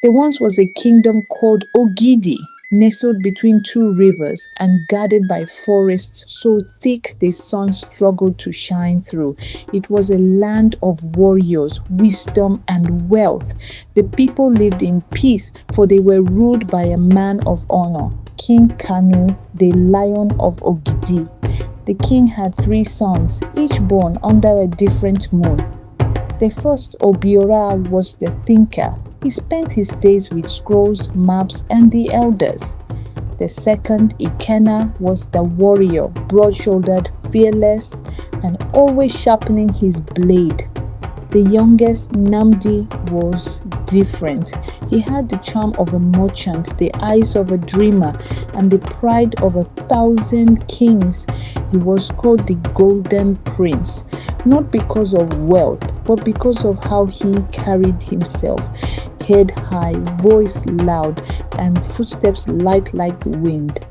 There once was a kingdom called Ogidi, nestled between two rivers and guarded by forests so thick the sun struggled to shine through. It was a land of warriors, wisdom, and wealth. The people lived in peace, for they were ruled by a man of honor, King Kanu, the Lion of Ogidi. The king had 3 sons, each born under a different moon. The first, Obiora, was the thinker. He spent his days with scrolls, maps, and the elders. The second, Ikena, was the warrior, broad-shouldered, fearless, and always sharpening his blade. The youngest, Nnamdi, was different. He had the charm of a merchant, the eyes of a dreamer, and the pride of 1,000 kings. He was called the Golden Prince, not because of wealth, but because of how he carried himself. Head high, voice loud, and footsteps light like the wind.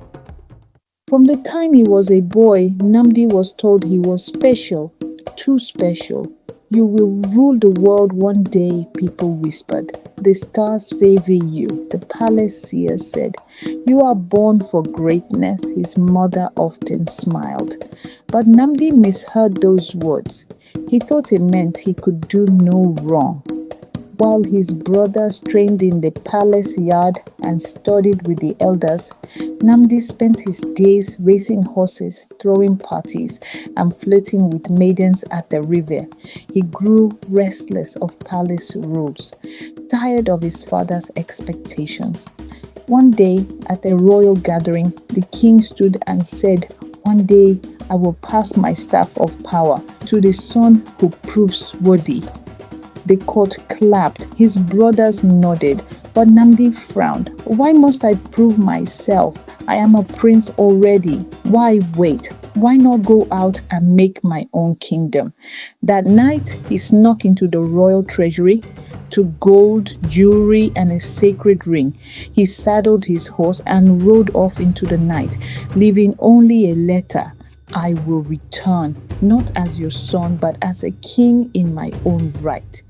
From the time he was a boy, Nnamdi was told he was special, too special. You will rule the world one day, people whispered. The stars favor you, the palace seer said. You are born for greatness, his mother often smiled. But Nnamdi misheard those words. He thought it meant he could do no wrong. While his brothers trained in the palace yard and studied with the elders, Nnamdi spent his days racing horses, throwing parties, and flirting with maidens at the river. He grew restless of palace rules, tired of his father's expectations. One day, at a royal gathering, the king stood and said, "One day I will pass my staff of power to the son who proves worthy." The court clapped. His brothers nodded, but Nnamdi frowned. "Why must I prove myself? I am a prince already. Why wait? Why not go out and make my own kingdom?" That night, he snuck into the royal treasury, took gold, jewelry, and a sacred ring. He saddled his horse and rode off into the night, leaving only a letter. "I will return, not as your son, but as a king in my own right."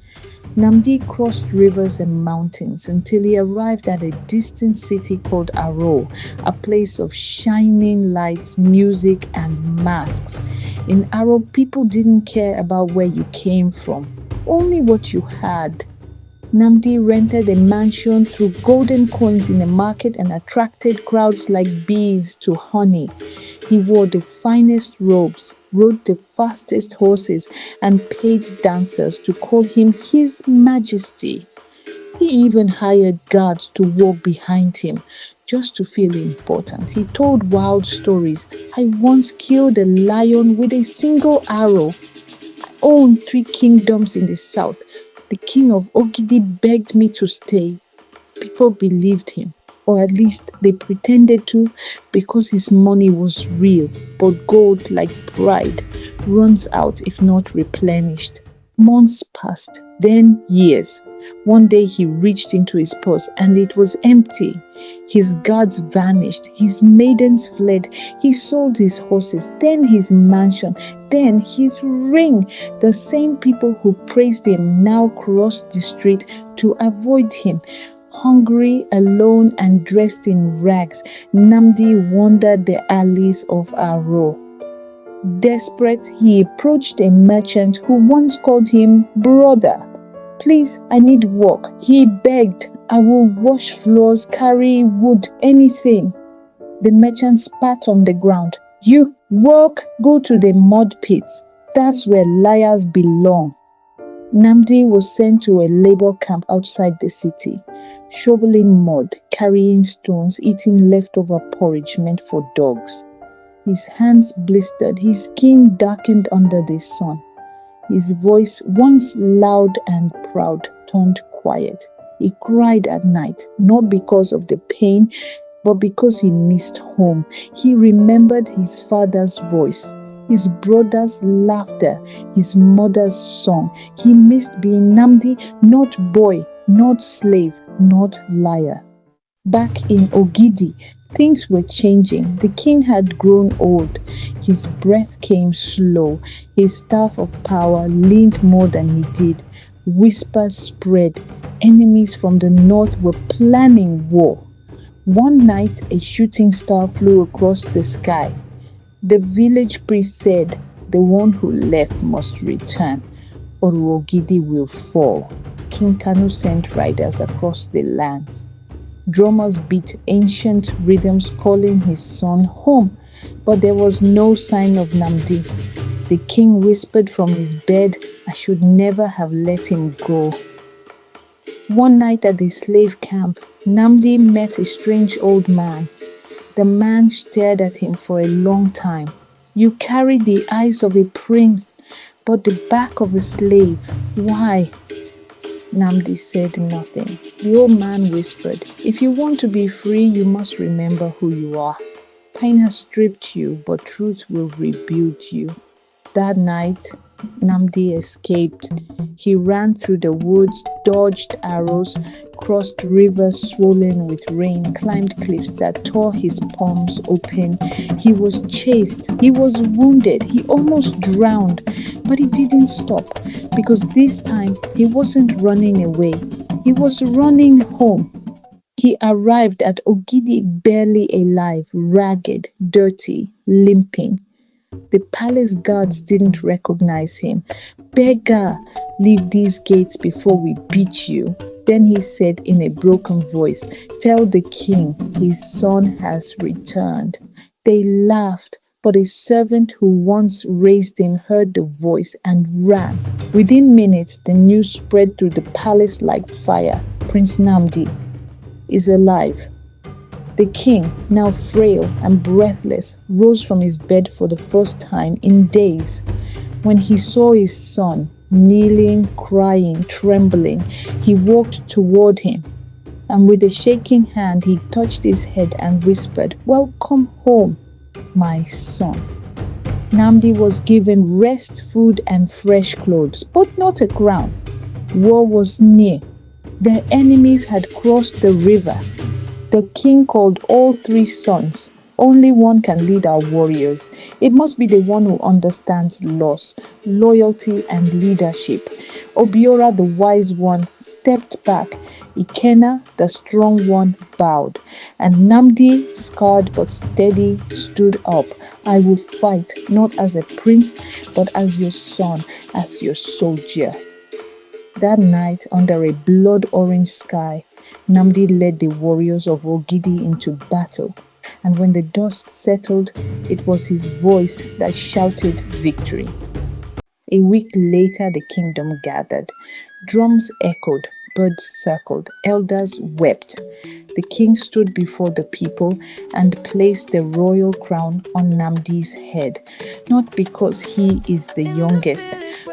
Nnamdi crossed rivers and mountains until he arrived at a distant city called Aro, a place of shining lights, music, and masks. In Aro, people didn't care about where you came from, only what you had. Nnamdi rented a mansion, threw golden coins in the market, and attracted crowds like bees to honey. He wore the finest robes, rode the fastest horses, and paid dancers to call him His Majesty. He even hired guards to walk behind him just to feel important. He told wild stories. "I once killed a lion with a single arrow. I own 3 kingdoms in the south. The king of Ogidi begged me to stay." People believed him, or at least they pretended to, because his money was real. But gold, like pride, runs out if not replenished. Months passed, then years. One day he reached into his purse and it was empty. His guards vanished, his maidens fled, he sold his horses, then his mansion, then his ring. The same people who praised him now crossed the street to avoid him. Hungry, alone, and dressed in rags, Nnamdi wandered the alleys of Aro. Desperate, he approached a merchant who once called him brother. "Please, I need work," he begged. "I will wash floors, carry wood, anything." The merchant spat on the ground. "You work, go to the mud pits. That's where liars belong." Nnamdi was sent to a labor camp outside the city, shoveling mud, carrying stones, eating leftover porridge meant for dogs. His hands blistered, his skin darkened under the sun. His voice, once loud and proud, turned quiet. He cried at night, not because of the pain, but because he missed home. He remembered his father's voice, his brother's laughter, his mother's song. He missed being Nnamdi, not boy, not slave, not liar. Back in Ogidi, things were changing. The king had grown old. His breath came slow. His staff of power leaned more than he did. Whispers spread. Enemies from the north were planning war. One night, a shooting star flew across the sky. The village priest said, "The one who left must return, or Ogidi will fall." King Kanu sent riders across the lands. Drummers beat ancient rhythms calling his son home, but there was no sign of Nnamdi. The king whispered from his bed, "I should never have let him go." One night at the slave camp, Nnamdi met a strange old man. The man stared at him for a long time. "You carry the eyes of a prince, but the back of a slave. Why?" Nnamdi said nothing. The old man whispered, "If you want to be free, you must remember who you are. Pain has stripped you, but truth will rebuild you." That night, Nnamdi escaped. He ran through the woods, dodged arrows, crossed rivers swollen with rain, climbed cliffs that tore his palms open. He was chased. He was wounded. He almost drowned. But he didn't stop, because this time he wasn't running away. He was running home. He arrived at Ogidi barely alive, ragged, dirty, limping. The palace guards didn't recognize him. "Beggar, leave these gates before we beat you." Then he said in a broken voice, "Tell the king his son has returned." They laughed, but a servant who once raised him heard the voice and ran. Within minutes, the news spread through the palace like fire. Prince Nnamdi is alive. The king, now frail and breathless, rose from his bed for the first time in days. When he saw his son, kneeling, crying, trembling, he walked toward him. And with a shaking hand, he touched his head and whispered, "Welcome home, my son." Nnamdi was given rest, food, and fresh clothes, but not a crown. War was near. The enemies had crossed the river. The king called all three sons. Only one can lead our warriors. It must be the one who understands loss, loyalty, and leadership. Obiora, the wise one, stepped back. Ikena, the strong one, bowed. And Nnamdi, scarred but steady, stood up. "I will fight, not as a prince, but as your son, as your soldier." That night, under a blood-orange sky, Nnamdi led the warriors of Ogidi into battle. And when the dust settled, it was his voice that shouted victory. A week later, the kingdom gathered. Drums echoed, birds circled, elders wept. The king stood before the people and placed the royal crown on Nnamdi's head, not because he is the youngest,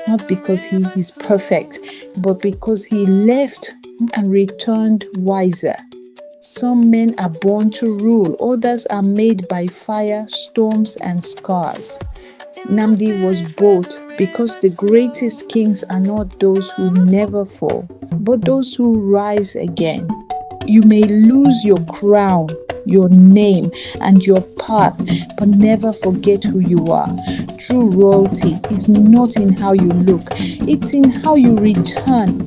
not because he is perfect, but because he left and returned wiser. Some men are born to rule, others are made by fire, storms, and scars. Nnamdi was both, because the greatest kings are not those who never fall, but those who rise again. You may lose your crown, your name, and your path, but never forget who you are. True royalty is not in how you look, it's in how you return.